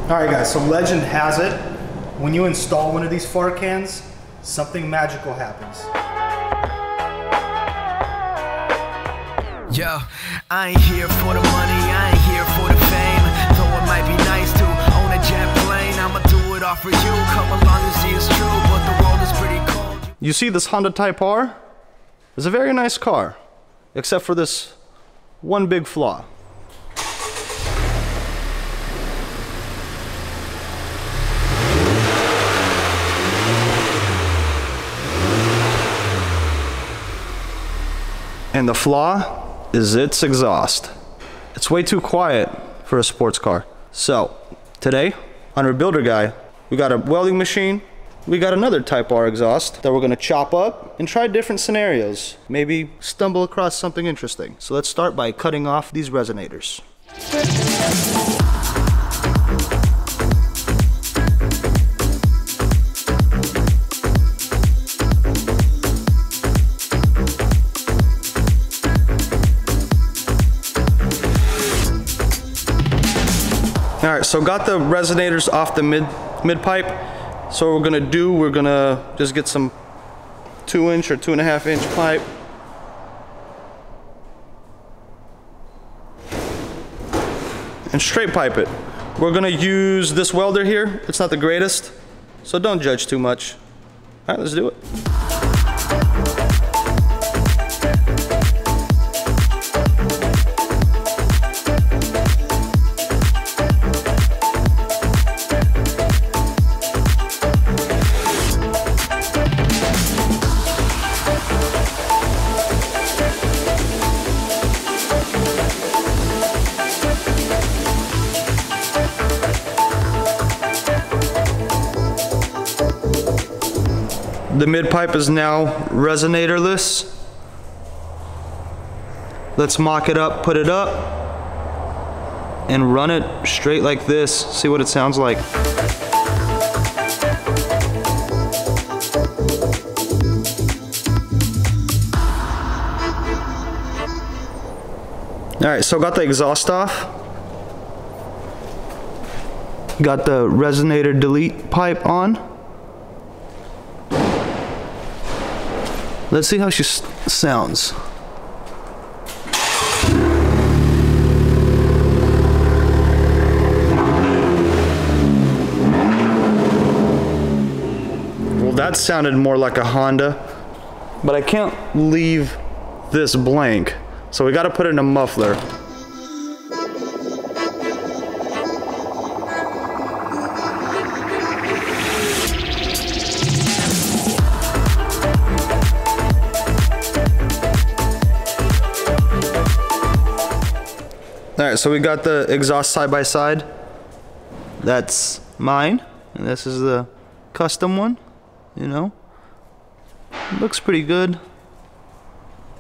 All right, guys, so legend has it, when you install one of these fart cans, something magical happens. Yo, I ain't here for the money, I ain't here for the fame. Though it might be nice to own a jet plane, I'ma do it all for you. Come along and see it's true, but the world is pretty cold. You see this Honda Type R? It's a very nice car, except for this one big flaw. And the flaw is its exhaust. It's way too quiet for a sports car. So today on Rebuilder Guy, we got a welding machine. We got another Type R exhaust that we're gonna chop up and try different scenarios. Maybe stumble across something interesting. So let's start by cutting off these resonators. All right, so got the resonators off the mid pipe. So what we're gonna do, we're gonna just get some 2-inch or 2.5-inch pipe. And straight pipe it. We're gonna use this welder here. It's not the greatest, so don't judge too much. All right, let's do it. The mid pipe is now resonatorless. Let's mock it up, put it up, and run it straight like this. See what it sounds like. All right, so got the exhaust off. Got the resonator delete pipe on. Let's see how she sounds. Well, that sounded more like a Honda, but I can't leave this blank, so we gotta put it in a muffler. All right, so we got the exhaust side by side. That's mine, and this is the custom one, you know. Looks pretty good.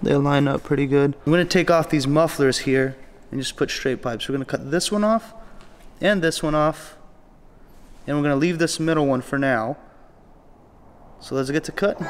They line up pretty good. I'm gonna take off these mufflers here and just put straight pipes. We're gonna cut this one off and this one off, and we're gonna leave this middle one for now. So let's get to cutting.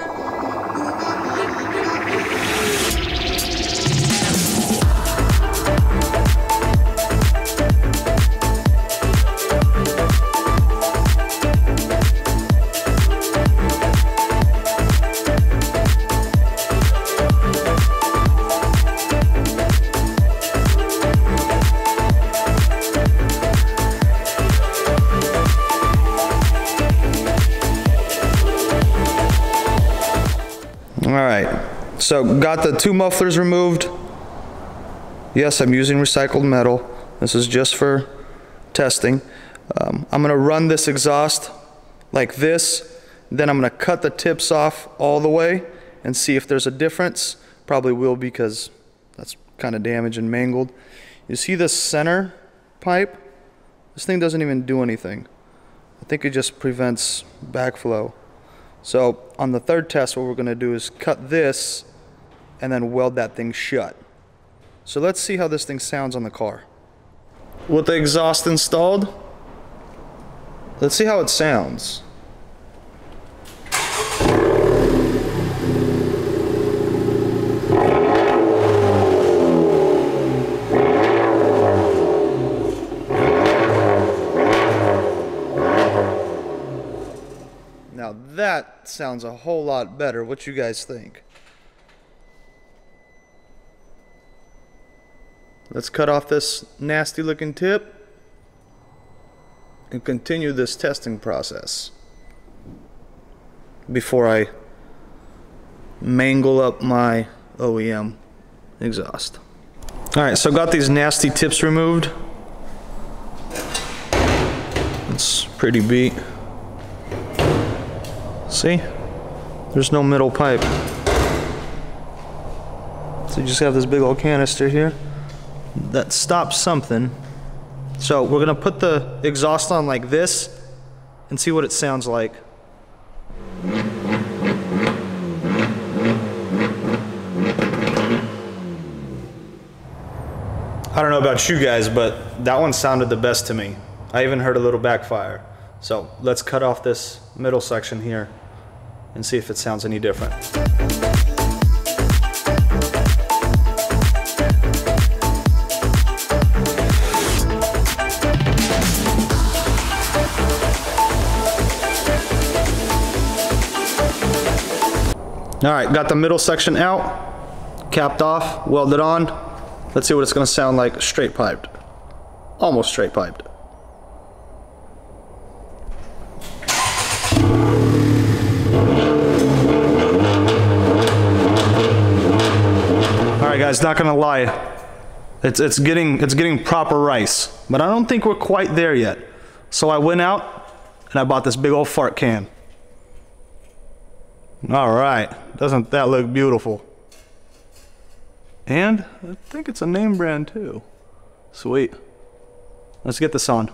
Alright, so got the 2 mufflers removed. Yes, I'm using recycled metal. This is just for testing. I'm going to run this exhaust like this. Then I'm going to cut the tips off all the way and see if there's a difference. Probably will, because that's kind of damaged and mangled. You see this center pipe? This thing doesn't even do anything. I think it just prevents backflow. So on the third test, what we're going to do is cut this and then weld that thing shut. So let's see how this thing sounds on the car. With the exhaust installed, let's see how it sounds. Now that sounds a whole lot better. What you guys think? Let's cut off this nasty looking tip and continue this testing process before I mangle up my OEM exhaust. Alright, so got these nasty tips removed. It's pretty beat. See? There's no middle pipe. So you just have this big old canister here that stops something. So we're gonna put the exhaust on like this and see what it sounds like. I don't know about you guys, but that one sounded the best to me. I even heard a little backfire. So let's cut off this middle section here and see if it sounds any different. All right, got the middle section out, capped off, welded on. Let's see what it's gonna sound like straight piped. Almost straight piped. All right guys, not gonna lie. It's getting proper rice, but I don't think we're quite there yet. So I went out and I bought this big old fart can. All right, doesn't that look beautiful? And I think it's a name brand too. Sweet. Let's get this on.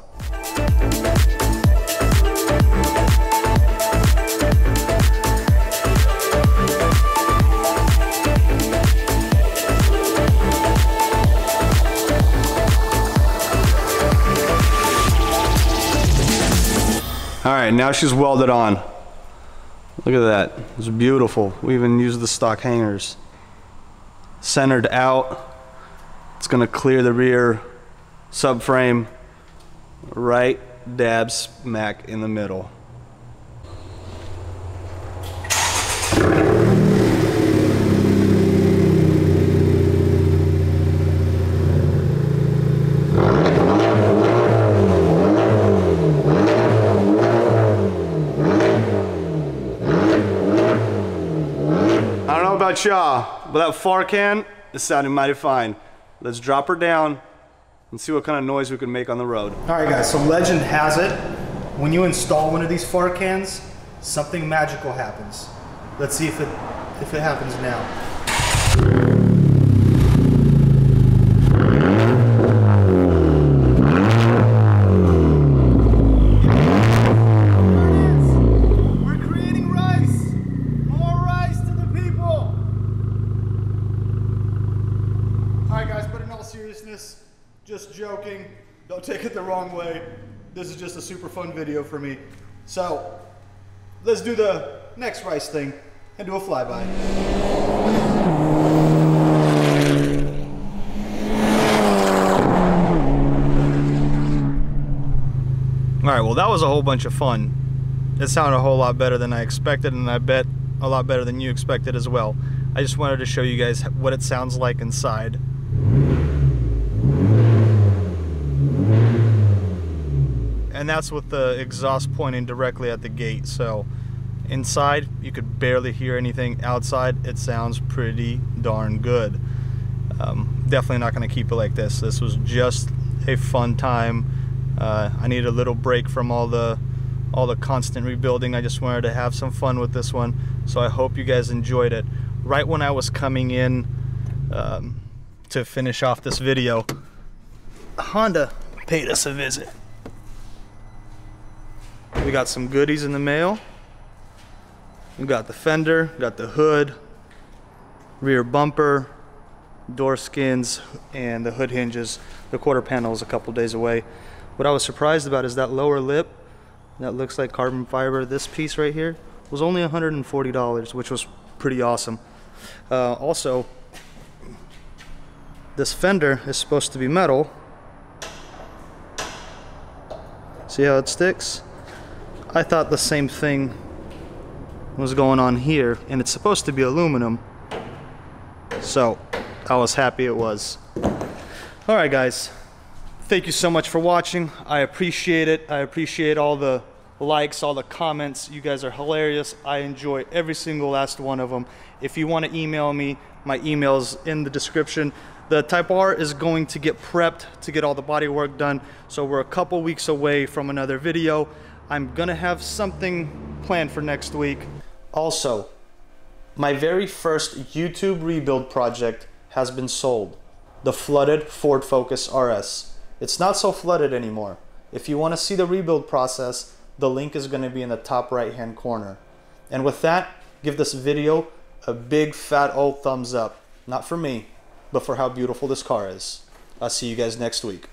All right, now she's welded on. Look at that, it's beautiful. We even used the stock hangers. Centered out. It's gonna clear the rear subframe right dab smack in the middle. I don't know about y'all, but that far can is sounding mighty fine. Let's drop her down and see what kind of noise we can make on the road. All right guys, so legend has it, when you install one of these far cans, something magical happens. Let's see if it happens now. Seriousness, just joking, don't take it the wrong way. This is just a super fun video for me. So let's do the next rice thing and do a flyby. All right, well that was a whole bunch of fun. It sounded a whole lot better than I expected, and I bet a lot better than you expected as well. I just wanted to show you guys what it sounds like inside. And that's with the exhaust pointing directly at the gate. So inside you could barely hear anything. Outside it sounds pretty darn good. Definitely not going to keep it like this. This was just a fun time. I need a little break from all the constant rebuilding. I just wanted to have some fun with this one, so I hope you guys enjoyed it. Right when I was coming in to finish off this video, Honda paid us a visit. We got some goodies in the mail. We got the fender, got the hood, rear bumper, door skins, and the hood hinges. The quarter panel is a couple days away. What I was surprised about is that lower lip that looks like carbon fiber. This piece right here was only $140, which was pretty awesome. Also, this fender is supposed to be metal. See how it sticks? I thought the same thing was going on here, and it's supposed to be aluminum, so I was happy it was. All right, guys, thank you so much for watching. I appreciate it. I appreciate all the likes, all the comments. You guys are hilarious. I enjoy every single last one of them. If you want to email me, my email's in the description. The Type R is going to get prepped to get all the body work done, so we're a couple weeks away from another video. I'm gonna have something planned for next week. Also, my very first YouTube rebuild project has been sold. The flooded Ford Focus RS. It's not so flooded anymore. If you want to see the rebuild process, the link is going to be in the top right hand corner. And with that, give this video a big fat old thumbs up. Not for me, but for how beautiful this car is. I'll see you guys next week.